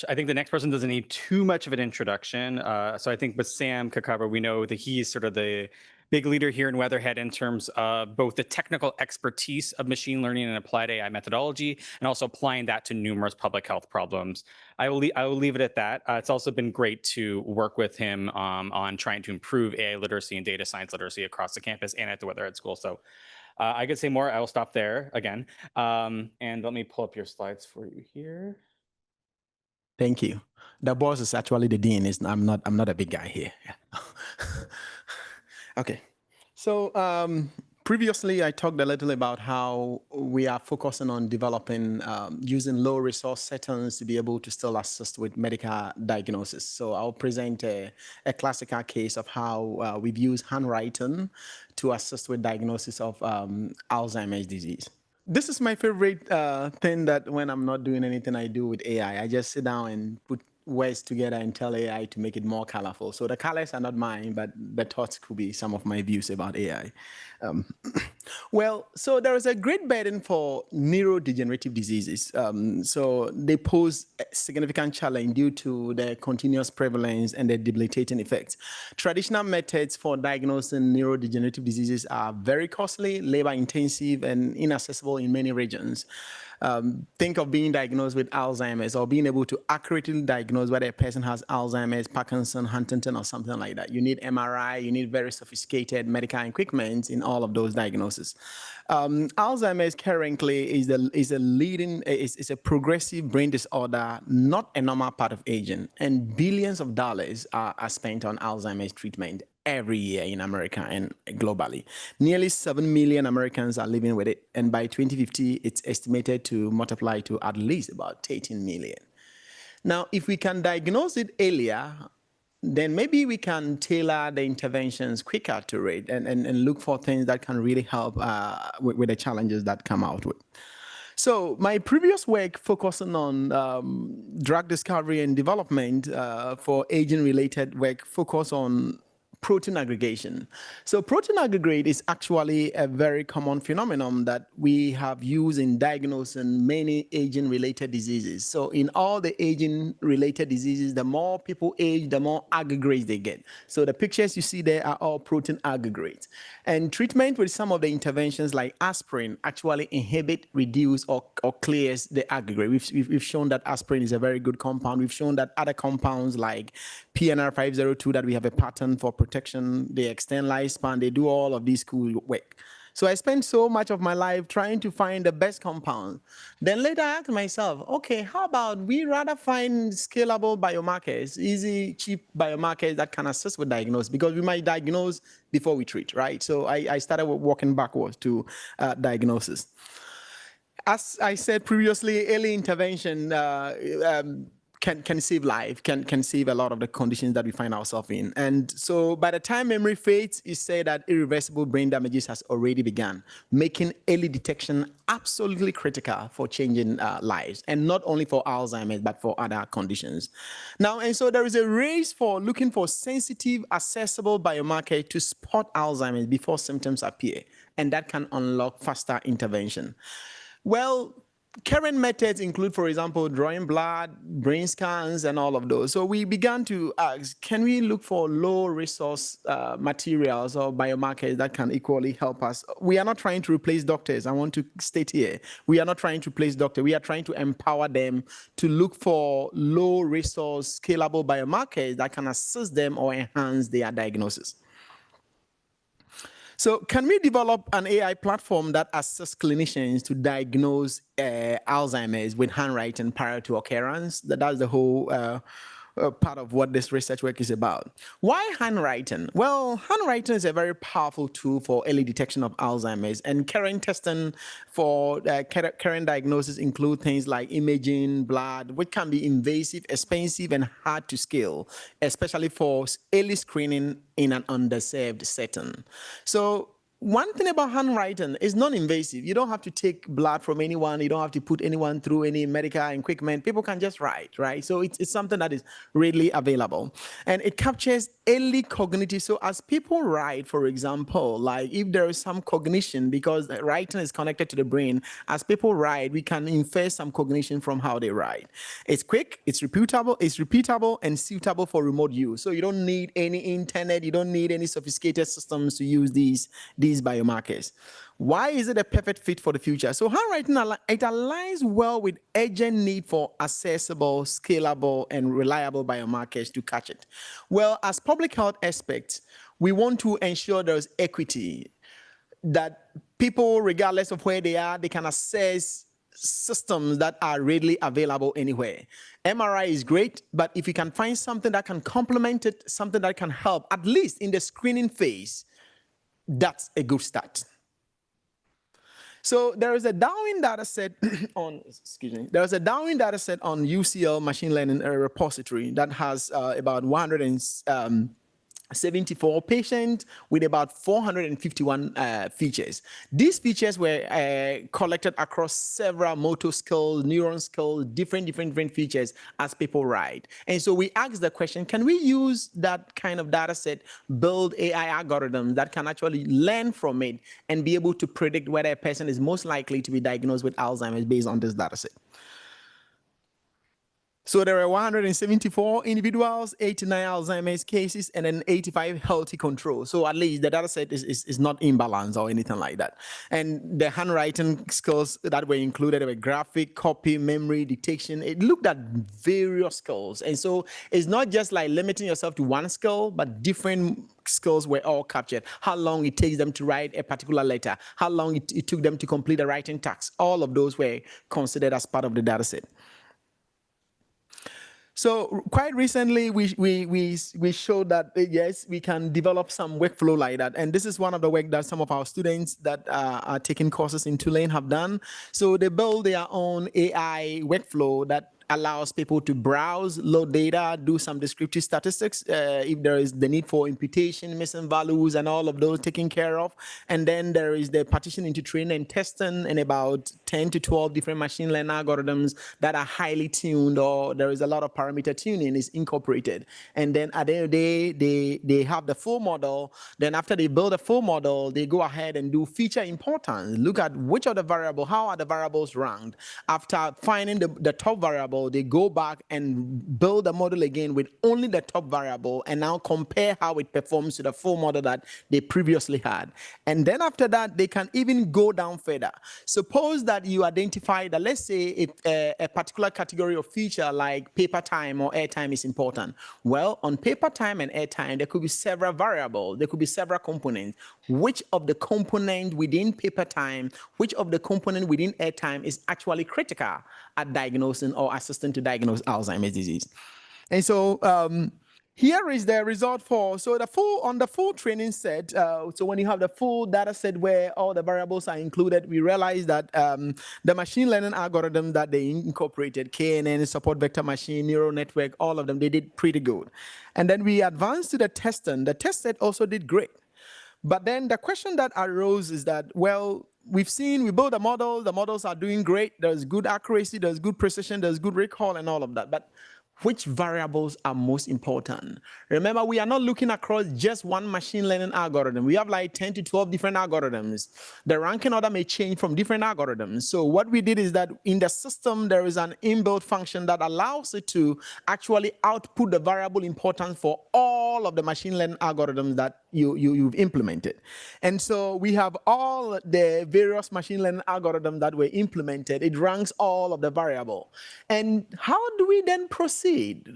I think the next person doesn't need too much of an introduction. So I think with Sam Kakraba, we know that he's sort of the big leader here in Weatherhead in terms of both the technical expertise of machine learning and applied AI methodology, and also applying that to numerous public health problems. I will leave it at that. It's also been great to work with him on trying to improve AI literacy and data science literacy across the campus and at the Weatherhead School. So I could say more. I will stop there again. And let me pull up your slides for you here. Thank you. The boss is actually the dean. I'm not a big guy here. Okay. So previously, I talked a little about how we are focusing on developing using low resource settings to be able to still assist with medical diagnosis. So I'll present a classical case of how we've used handwriting to assist with diagnosis of Alzheimer's disease. This is my favorite thing that when I'm not doing anything I do with AI, I just sit down and put words together and tell AI to make it more colorful. So the colors are not mine, but the thoughts could be some of my views about AI. Well, so there is a great burden for neurodegenerative diseases. So they pose a significant challenge due to their continuous prevalence and their debilitating effects. Traditional methods for diagnosing neurodegenerative diseases are very costly, labor intensive, and inaccessible in many regions. Think of being diagnosed with Alzheimer's or being able to accurately diagnose whether a person has Alzheimer's, Parkinson, Huntington, or something like that. You need MRI, you need very sophisticated medical equipment in all of those diagnoses. Alzheimer's currently is a progressive brain disorder, not a normal part of aging, and billions of dollars are spent on Alzheimer's treatment every year in America and globally. Nearly 7 million Americans are living with it, and by 2050, it's estimated to multiply to at least about 13 million. Now, if we can diagnose it earlier, then maybe we can tailor the interventions quicker to it and look for things that can really help with the challenges that come out with. So my previous work focusing on drug discovery and development for aging-related work focused on protein aggregation. So protein aggregate is actually a very common phenomenon that we have used in diagnosing many aging-related diseases. So in all the aging-related diseases, the more people age, the more aggregates they get. So the pictures you see there are all protein aggregates. And treatment with some of the interventions like aspirin actually inhibit, reduce, or clears the aggregate. We've shown that aspirin is a very good compound. We've shown that other compounds like PNR 502 that we have a patent for protection, they extend lifespan, they do all of these cool work. So I spent so much of my life trying to find the best compound. Then later I asked myself, okay, how about we rather find scalable biomarkers, easy, cheap biomarkers that can assist with diagnosis, because we might diagnose before we treat, right? So I started working backwards to diagnosis. As I said previously, early intervention can save life, can save a lot of the conditions that we find ourselves in. And so by the time memory fades, it's said that irreversible brain damages has already begun, making early detection absolutely critical for changing lives, and not only for Alzheimer's, but for other conditions. Now, and so there is a race for looking for sensitive, accessible biomarker to spot Alzheimer's before symptoms appear, and that can unlock faster intervention. Well, current methods include, for example, drawing blood, brain scans, and all of those. So we began to ask, can we look for low resource materials or biomarkers that can equally help us? We are not trying to replace doctors. I want to state here, we are not trying to replace doctors. We are trying to empower them to look for low resource scalable biomarkers that can assist them or enhance their diagnosis. So can we develop an AI platform that assists clinicians to diagnose Alzheimer's with handwriting prior to occurrence? That's the whole part of what this research work is about. Why handwriting? Well, handwriting is a very powerful tool for early detection of Alzheimer's, and current testing for current diagnosis include things like imaging, blood, which can be invasive, expensive, and hard to scale, especially for early screening in an underserved setting. So one thing about handwriting is non-invasive. You don't have to take blood from anyone. You don't have to put anyone through any medical equipment. People can just write, right? So it's something that is readily available. And it captures early cognitive. So as people write, for example, like if there is some cognition, because writing is connected to the brain, as people write, we can infer some cognition from how they write. It's quick, it's repeatable, and suitable for remote use. So you don't need any internet, you don't need any sophisticated systems to use these biomarkers. Why is it a perfect fit for the future? So handwriting, it aligns well with urgent need for accessible, scalable, and reliable biomarkers to catch it. Well, as public health experts, we want to ensure there's equity, that people, regardless of where they are, they can access systems that are readily available anywhere. MRI is great, but if you can find something that can complement it, something that can help, at least in the screening phase, that's a good start. So there is a Darwin data set on, there's a Darwin data set on UCL machine learning repository that has about 174 patients with about 451 features. These features were collected across several motor skills, neuron skills, different features as people write. And so we asked the question, can we use that kind of data set, build AI algorithms that can actually learn from it and be able to predict whether a person is most likely to be diagnosed with Alzheimer's based on this data set? So there are 174 individuals, 89 Alzheimer's cases, and then 85 healthy controls. So at least the data set is not imbalanced or anything like that. And the handwriting skills that were included were graphic, copy, memory, detection. It looked at various skills. And so it's not just like limiting yourself to one skill, but different skills were all captured. How long it takes them to write a particular letter, how long it took them to complete a writing task. All of those were considered as part of the data set. So quite recently, we showed that, yes, we can develop some workflow like that. And this is one of the work that some of our students that are taking courses in Tulane have done. So they build their own AI workflow that allows people to browse, load data, do some descriptive statistics, if there is the need for imputation, missing values, and all of those taken care of. And then there is the partition into training and testing, and about 10 to 12 different machine learning algorithms that are highly tuned, or there is a lot of parameter tuning is incorporated. And then at the end of the day, they have the full model. Then after they build a full model, they go ahead and do feature importance. Look at which of the variables, how are the variables ranked. After finding the top variable, they go back and build a model again with only the top variable and now compare how it performs to the full model that they previously had. And then after that, they can even go down further. Suppose that you identify that, let's say, if a particular category of feature like paper time or airtime is important. Well, on paper time and airtime, there could be several variables. There could be several components. Which of the component within paper time, which of the component within airtime is actually critical at diagnosing or assisting to diagnose Alzheimer's disease? And so here is the result for, so on the full training set, so when you have the full data set where all the variables are included, we realize that the machine learning algorithm that they incorporated, KNN, support vector machine, neural network, all of them, they did pretty good. And then we advanced to the testing. The test set also did great. But then the question that arose is that, well, we built a model, the models are doing great, there's good accuracy, there's good precision, there's good recall and all of that. But which variables are most important? Remember, we are not looking across just one machine learning algorithm. We have like 10 to 12 different algorithms. The ranking order may change from different algorithms. So what we did is that in the system, there is an inbuilt function that allows it to actually output the variable importance for all of the machine learning algorithms that you've implemented. And so we have all the various machine learning algorithms that were implemented. It ranks all of the variable. And how do we then proceed?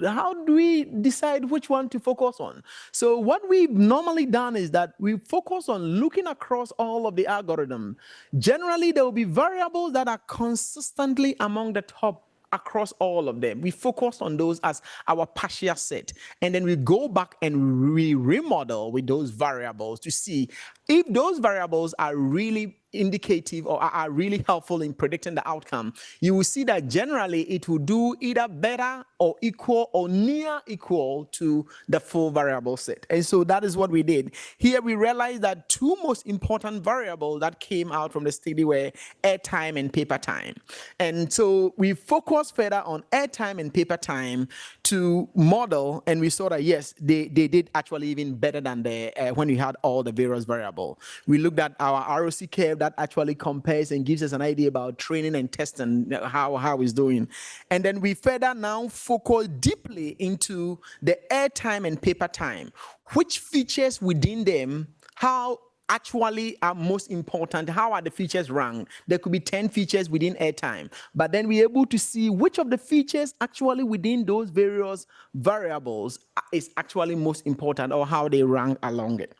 How do we decide which one to focus on? So what we've normally done is that we focus on looking across all of the algorithm. Generally, there will be variables that are consistently among the top across all of them. We focus on those as our partial set. And then we go back and we remodel with those variables to see if those variables are really indicative or are really helpful in predicting the outcome, you will see that generally it will do either better or equal or near equal to the full variable set. And so that is what we did. Here we realized that two most important variables that came out from the study were airtime and paper time. And so we focused further on airtime and paper time to model, and we saw that yes, they did actually even better than the when we had all the various variables. We looked at our ROC curve that actually compares and gives us an idea about training and testing, how it's doing. And then we further now focus deeply into the airtime and paper time, which features within them, how actually are most important, how are the features ranked. There could be 10 features within airtime, but then we're able to see which of the features actually within those various variables is actually most important or how they rank along it.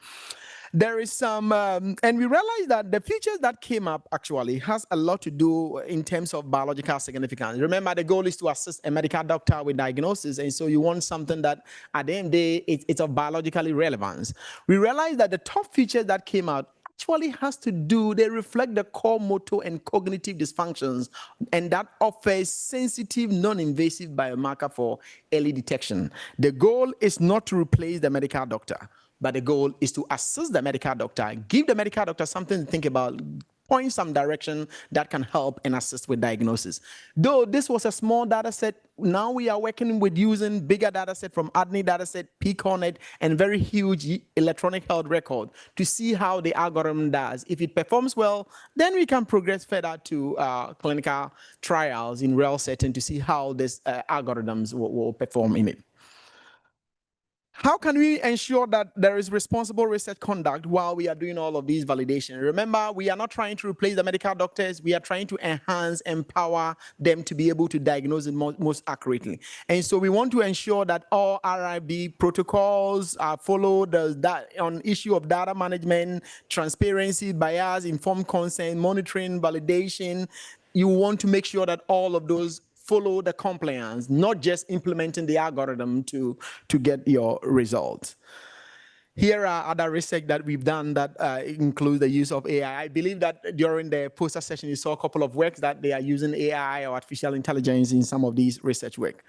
There is some, and we realized that the features that came up actually has a lot to do in terms of biological significance. Remember, the goal is to assist a medical doctor with diagnosis, and so you want something that at the end of the day, it's of biologically relevance. We realized that the top features that came out actually has to do, they reflect the core motor and cognitive dysfunctions, and that offers sensitive, non-invasive biomarker for early detection. The goal is not to replace the medical doctor, but the goal is to assist the medical doctor, give the medical doctor something to think about, point some direction that can help and assist with diagnosis. Though this was a small data set, now we are working with using bigger data set from ADNI data set, PCONET, and very huge electronic health record to see how the algorithm does. If it performs well, then we can progress further to clinical trials in real setting to see how these algorithms will perform in it. How can we ensure that there is responsible research conduct while we are doing all of these validations? Remember, we are not trying to replace the medical doctors. We are trying to enhance, empower them to be able to diagnose it most accurately. And so we want to ensure that all RIB protocols are followed on issue of data management, transparency, bias, informed consent, monitoring, validation. You want to make sure that all of those follow the compliance, not just implementing the algorithm to get your results. Here are other research that we've done that includes the use of AI. I believe that during the poster session, you saw a couple of works that they are using AI or artificial intelligence in some of these research work.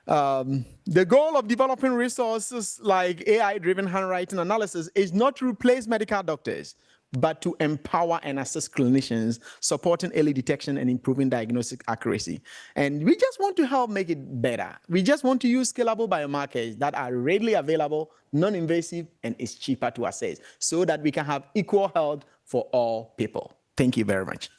The goal of developing resources like AI-driven handwriting analysis is not to replace medical doctors, but to empower and assist clinicians, supporting early detection and improving diagnostic accuracy. And we just want to help make it better. We just want to use scalable biomarkers that are readily available, non-invasive, and is cheaper to assess so that we can have equal health for all people. Thank you very much.